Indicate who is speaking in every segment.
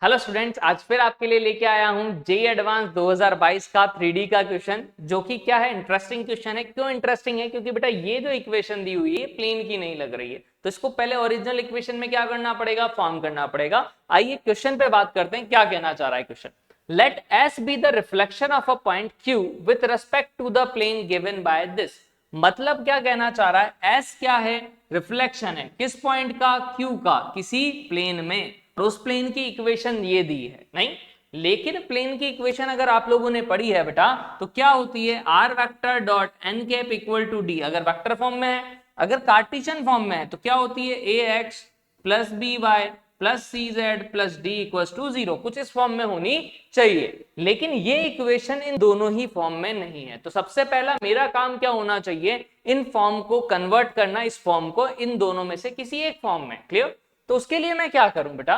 Speaker 1: Hello students, आज फिर आपके लिए लेके आया हूं जेईई एडवांस 2022 का 3D का क्वेश्चन, जो कि क्या है, इंटरेस्टिंग क्वेश्चन है। क्यों इंटरेस्टिंग है? क्योंकि बेटा ये जो इक्वेशन दी हुई है प्लेन की नहीं लग रही है, तो इसको पहले ओरिजिनल इक्वेशन में क्या करना पड़ेगा, फॉर्म करना पड़ेगा। आइए क्वेश्चन पे बात करते हैं, क्या कहना चाह रहा है question. Let S be the reflection of a point Q with respect to the plane given by this. मतलब क्या कहना चाह रहा है, एस क्या है, रिफ्लेक्शन है, किस पॉइंट का, क्यू का, किसी प्लेन में। और उस प्लेन की इक्वेशन ये दी है नहीं, लेकिन प्लेन की इक्वेशन अगर आप लोगों ने पढ़ी है बेटा, तो क्या होती है, R vector dot N cap equal to D. अगर वेक्टर फॉर्म में है, अगर कार्टेशियन फॉर्म में है, तो क्या होती है, A X plus B Y plus C Z plus D equal to zero. कुछ इस फॉर्म में होनी चाहिए, लेकिन ये इक्वेशन इन दोनों ही फॉर्म में नहीं है। तो सबसे पहला मेरा काम क्या होना चाहिए, इन फॉर्म को कन्वर्ट करना, इस फॉर्म को इन दोनों में से किसी एक फॉर्म में। क्लियर? तो उसके लिए मैं क्या करूं बेटा,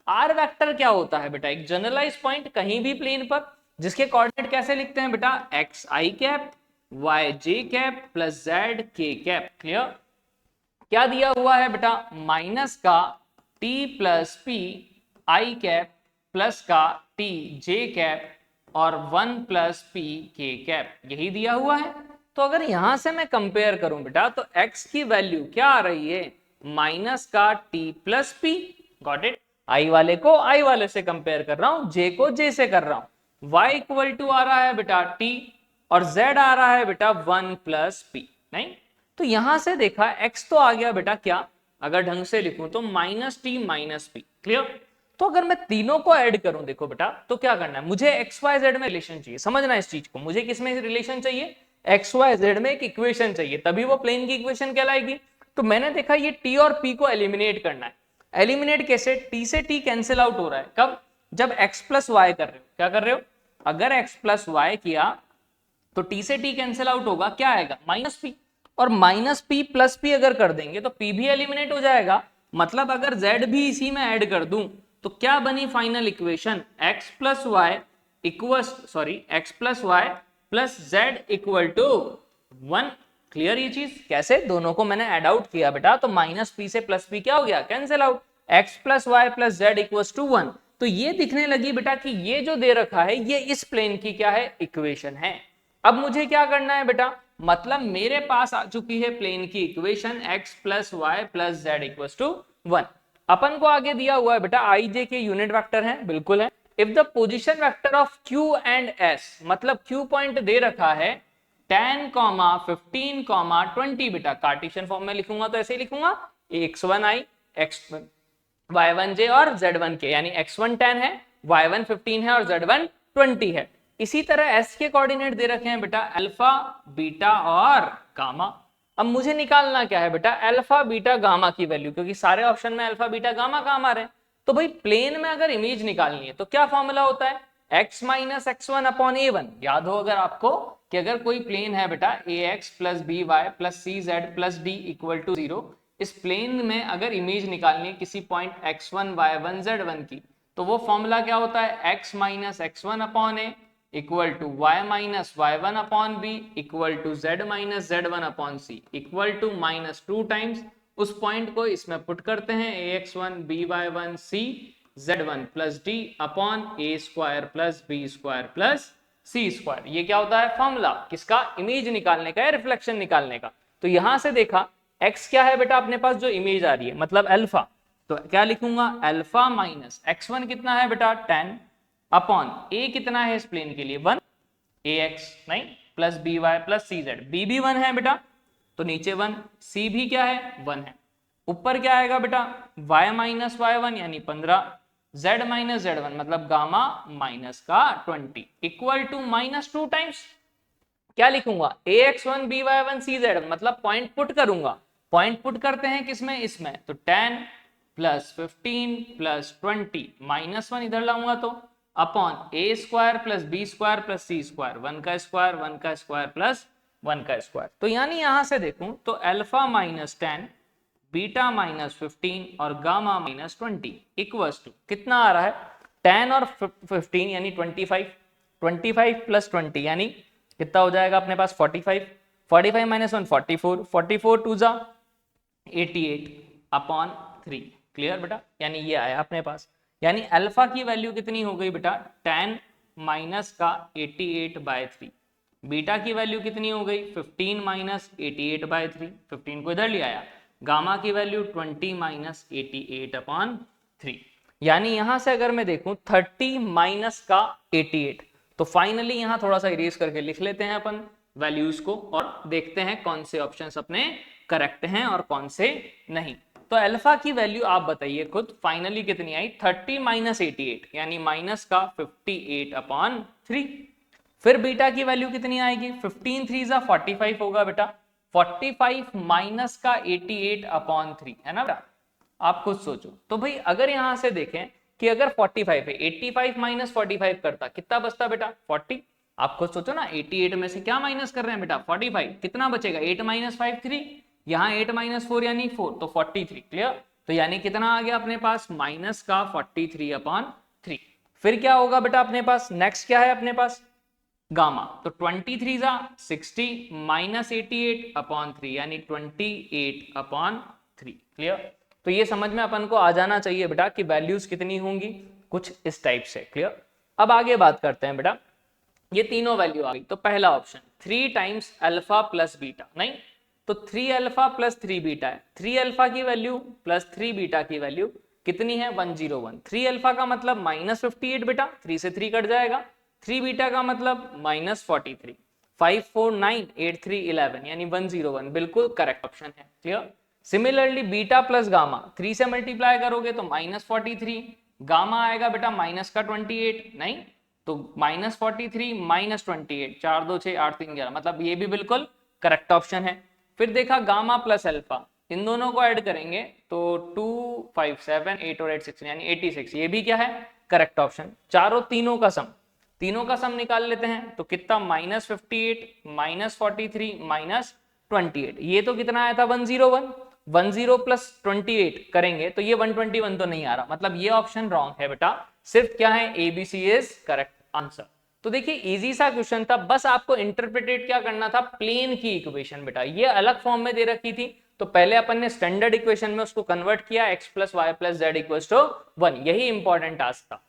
Speaker 1: आर वेक्टर क्या होता है बेटा, एक जनरलाइज पॉइंट कहीं भी प्लेन पर, जिसके कोऑर्डिनेट कैसे लिखते हैं बेटा, एक्स आई कैप वाई जे कैप प्लस जेड के कैप। क्लियर? क्या दिया हुआ है बेटा, माइनस का T plus P I cap plus का टी जे कैप और 1 प्लस पी के कैप, यही दिया हुआ है। तो अगर यहां से मैं कंपेयर करूं बेटा, तो x की वैल्यू क्या आ रही है, माइनस का T plus P. Got it? I वाले को आई वाले से कंपेयर कर रहा हूं, जे को जे से कर रहा हूं। y इक्वल टू आ रहा है बेटा t और z आ रहा है बेटा 1 प्लस पी। नहीं, तो यहां से देखा x तो आ गया बेटा क्या, अगर ढंग से लिखूं तो minus T minus P. Clear? तो अगर मैं तीनों को ऐड करूं, देखो बेटा, तो क्या करना है, मुझे एक्स वाई जेड में रिलेशन चाहिए। समझना इस चीज को, मुझे किस में रिलेशन चाहिए, एक्स वाई जेड में एक इक्वेशन चाहिए, तभी वो प्लेन की इक्वेशन कहलाएगी। तो मैंने देखा ये टी और पी को एलिमिनेट करना है। एलिमिनेट कैसे, टी से टी कैंसिल आउट हो रहा है, कब, जब एक्स प्लस वाई कर रहे हो। क्या कर रहे हो, अगर एक्स प्लस वाई किया तो टी से टी कैंसिल आउट होगा, क्या आएगा, माइनस पी। और माइनस पी प्लस पी अगर कर देंगे तो पी भी एलिमिनेट हो जाएगा। मतलब अगर जेड भी इसी में ऐड कर दूं, तो क्या बनी final equation, X plus Y equal, sorry, X plus Y plus Z equal to 1। Clear? ये चीज कैसे, दोनों को मैंने ऐड आउट किया बेटा, तो माइनस पी से प्लस पी क्या हो गया, cancel out, X plus Y plus Z equal to 1। तो ये दिखने लगी बेटा कि ये जो दे रखा है ये इस प्लेन की क्या है, इक्वेशन है। अब मुझे क्या करना है बेटा, मतलब मेरे पास आ चुकी है प्लेन की equation x plus Y plus Z equal to 1। अपन को आगे दिया हुआ है बेटा आई जे के यूनिट वेक्टर है, बिल्कुल है। If the position vector of q and s, मतलब q पॉइंट दे रखा है 10, 15, 20। बेटा कार्टेशियन फॉर्म में लिखूंगा तो ऐसे ही लिखूंगा, x1i y1j और z1k, यानी x1 10 है, y1 15 है और z1 20 है। इसी तरह s के कोऑर्डिनेट दे रखे हैं बेटा अल्फा बीटा और गामा। अब मुझे निकालना क्या है बेटा, अल्फा बीटा गामा की वैल्यू, क्योंकि सारे ऑप्शन में अल्फा बीटा गामा काम आ रहे हैं। तो भाई प्लेन में अगर इमेज निकालनी है तो क्या फॉर्मूला होता है, x minus x1 upon a1। याद हो अगर आपको कि अगर कोई प्लेन है बेटा ax plus B Y plus C Z plus D equal to 0, इस प्लेन में अगर इमेज निकालनी है किसी पॉइंट x1 y1 z1 की, तो वो फॉर्मूला क्या होता है, x minus x1 upon a equal to y minus y1 upon b equal to z minus z1 upon c equal to minus 2 times उस पॉइंट को इसमें पुट करते हैं ax1 by1 c z1 plus d upon a square plus b square plus c square. ये क्या होता है, formula किसका, इमेज निकालने का या रिफ्लेक्शन निकालने का। तो यहां से देखा x क्या है बेटा अपने पास, जो इमेज आ रही है, मतलब अल्फा। तो क्या लिखूंगा, अल्फा माइनस x1 कितना है बेटा 10 अपॉन a कितना है इस प्लेन के लिए 1 ax, नहीं, प्लस बी वाई प्लस सी जेड, बी भी 1 है बेटा तो नीचे 1, c भी क्या है 1 है, ऊपर क्या आएगा बेटा y माइनस y1 यानी 15, z माइनस z1 मतलब गामा माइनस का 20 इक्वल टू माइनस 2 टाइम्स क्या लिखूंगा, ax1 by1 cz, मतलब पॉइंट पुट करूंगा। पॉइंट पुट करते हैं किसमें, इसमें, तो 10 प्लस 15 प्लस 20 माइनस 1 इधर लाऊंगा तो upon a square plus b square plus c square, 1 का स्क्वायर 1 का स्क्वायर प्लस 1 का स्क्वायर। तो यानी यहां से देखूं तो अल्फा माइनस 10 बीटा माइनस 15 और गामा माइनस 20 इक्वल्स टू कितना आ रहा है, 10 और 15 यानी 25, 25 प्लस 20 यानी कितना हो जाएगा अपने पास 45, 45 माइनस 1 44, 44 टू जा 88 अपॉन 3। क्लियर बेटा, यानी ये आया अपने पास। यानी अल्फा की वैल्यू कितनी हो गई बेटा 10 माइनस का 88/3। बीटा की वैल्यू कितनी हो गई 15 माइनस 88/3, 15 को इधर ले आया। गामा की वैल्यू 20 माइनस 88/3। यानी यहां से अगर मैं देखूं 30 माइनस का 88, तो फाइनली यहां थोड़ा सा इरेज करके लिख लेते हैं अपन वैल्यूज को और देखते हैं कौन से ऑप्शंस अपने करेक्ट हैं और कौन से नहीं। तो अल्फा की वैल्यू आप बताइए खुद फाइनली कितनी आई 30 माइनस 88 यानी माइनस का 58/3। फिर बीटा की वैल्यू कितनी आएगी 15 3 जा 45 होगा बेटा, 45 माइनस का 88/3 है ना बेटा। आप खुद सोचो। तो भाई अगर यहां से देखें कि अगर 45 है 85 माइनस 45 करता कितना बचता बेटा 40। आप खुद सोचो ना 88 में से क्या माइनस कर रहे हैं बेटा 45, कितना बचेगा 8 माइनस 5 3, यहाँ 8 माइनस 4 यानी 4 तो 43। क्लियर। तो यानी कितना आ गया अपने पास माइनस का 43/3। फिर क्या होगा बेटा अपने पास नेक्स्ट क्या है अपने पास गामा। तो 23 जा 60 माइनस 88/3 यानी 28/3। क्लियर। तो ये समझ में अपन को आ जाना चाहिए बेटा कि वैल्यूज कितनी होंगी कुछ इस टाइप से। क्लियर। अब आगे बात करते हैं बेटा, ये तीनों वैल्यू आ गई। तो पहला option 3 times alpha plus beta, नहीं तो 3 अल्फा प्लस 3 बीटा है। 3 अल्फा की वैल्यू प्लस 3 बीटा की वैल्यू कितनी है 101। 3 अल्फा का मतलब माइनस 58 बेटा, 3 से 3 कट जाएगा। 3 बीटा का मतलब माइनस 43। 5 4 9 8 3 11 यानी 101 बिल्कुल करेक्ट ऑप्शन है। Clear. Similarly beta plus gamma 3 से मल्टीप्लाई करोगे तो माइनस 43, गामा आएगा बेटा माइनस का 28, नहीं तो माइनस 43 माइनस 28, 4 2 6 8 3 11 मतलब ये भी बिल्कुल करेक्ट ऑप्शन है। फिर देखा गामा प्लस अल्फा, इन दोनों को ऐड करेंगे तो 2 5 7 8 और 8 16 यानी 86, ये भी क्या है करेक्ट ऑप्शन। चारों तीनों का सम निकाल लेते हैं तो कितना माइनस 58 माइनस 43 माइनस 28, ये तो कितना आया था 101। 10 प्लस 28 करेंगे तो ये 121 तो नहीं आ रहा, मतलब ये ऑप्शन रॉन्ग है बेटा। सिर्फ क्या है ABC इज करेक्ट आंसर। तो देखिए इजी सा क्वेश्चन था, बस आपको इंटरप्रिटेट क्या करना था प्लेन की इक्वेशन बेटा, ये अलग फॉर्म में दे रखी थी तो पहले अपन ने स्टैंडर्ड इक्वेशन में उसको कन्वर्ट किया x plus Y plus Z equal to 1, यही इंपॉर्टेंट टास्क था।